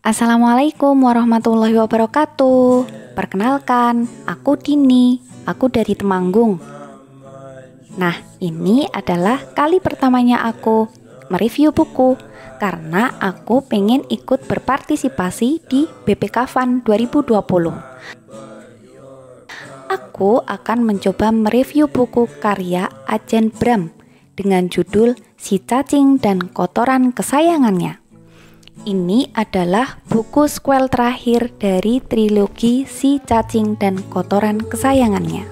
Assalamualaikum warahmatullahi wabarakatuh. Perkenalkan, aku Dini. Aku dari Temanggung. Nah, ini adalah kali pertamanya aku mereview buku karena aku pengen ikut berpartisipasi di BPK Fun 2020. Aku akan mencoba mereview buku karya Adjen Bram dengan judul Si Cacing dan Kotoran Kesayangannya. Ini adalah buku sequel terakhir dari trilogi Si Cacing dan Kotoran Kesayangannya.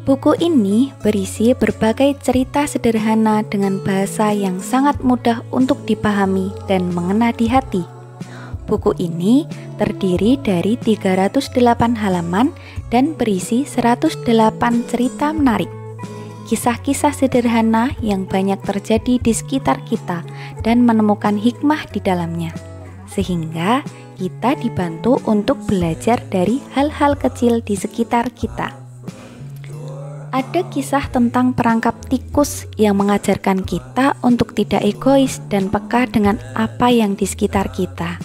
Buku ini berisi berbagai cerita sederhana dengan bahasa yang sangat mudah untuk dipahami dan mengena di hati. Buku ini terdiri dari 308 halaman dan berisi 108 cerita menarik. Kisah-kisah sederhana yang banyak terjadi di sekitar kita dan menemukan hikmah di dalamnya, sehingga kita dibantu untuk belajar dari hal-hal kecil di sekitar kita. Ada kisah tentang perangkap tikus yang mengajarkan kita untuk tidak egois dan peka dengan apa yang di sekitar kita.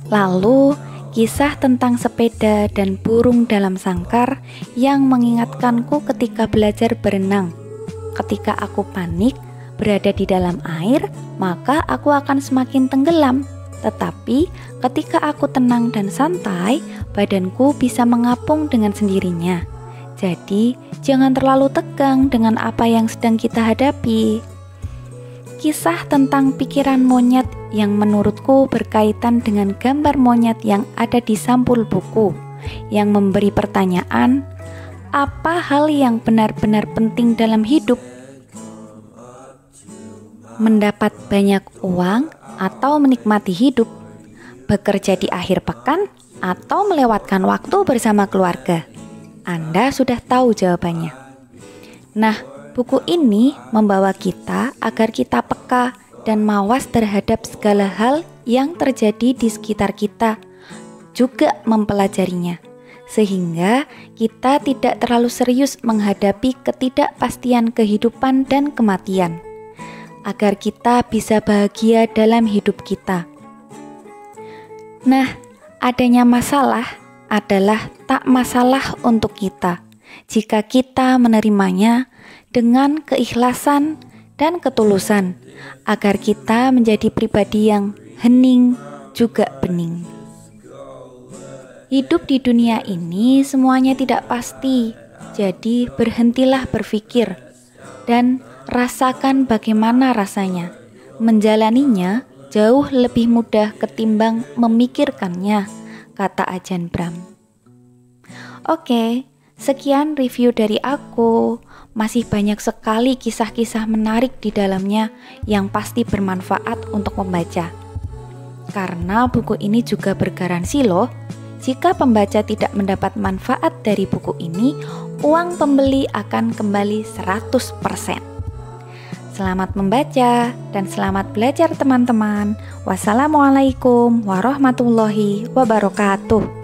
Lalu, kisah tentang sepeda dan burung dalam sangkar yang mengingatkanku ketika belajar berenang. Ketika aku panik berada di dalam air, maka aku akan semakin tenggelam. Tetapi ketika aku tenang dan santai, badanku bisa mengapung dengan sendirinya. Jadi, jangan terlalu tegang dengan apa yang sedang kita hadapi. Kisah tentang pikiran monyet yang menurutku berkaitan dengan gambar monyet yang ada di sampul buku, yang memberi pertanyaan, apa hal yang benar-benar penting dalam hidup? Mendapat banyak uang atau menikmati hidup? Bekerja di akhir pekan atau melewatkan waktu bersama keluarga? Anda sudah tahu jawabannya. Nah, buku ini membawa kita agar kita peka dan mawas terhadap segala hal yang terjadi di sekitar kita, juga mempelajarinya, sehingga kita tidak terlalu serius menghadapi ketidakpastian kehidupan dan kematian, agar kita bisa bahagia dalam hidup kita. Nah, adanya masalah adalah tak masalah untuk kita jika kita menerimanya dengan keikhlasan dan ketulusan, agar kita menjadi pribadi yang hening juga bening. Hidup di dunia ini semuanya tidak pasti, jadi berhentilah berpikir dan rasakan bagaimana rasanya. Menjalaninya jauh lebih mudah ketimbang memikirkannya, kata Adjen Bram. Oke, sekian review dari aku. Masih banyak sekali kisah-kisah menarik di dalamnya yang pasti bermanfaat untuk membaca. Karena buku ini juga bergaransi loh, jika pembaca tidak mendapat manfaat dari buku ini, uang pembeli akan kembali 100%. Selamat membaca dan selamat belajar teman-teman. Wassalamualaikum warahmatullahi wabarakatuh.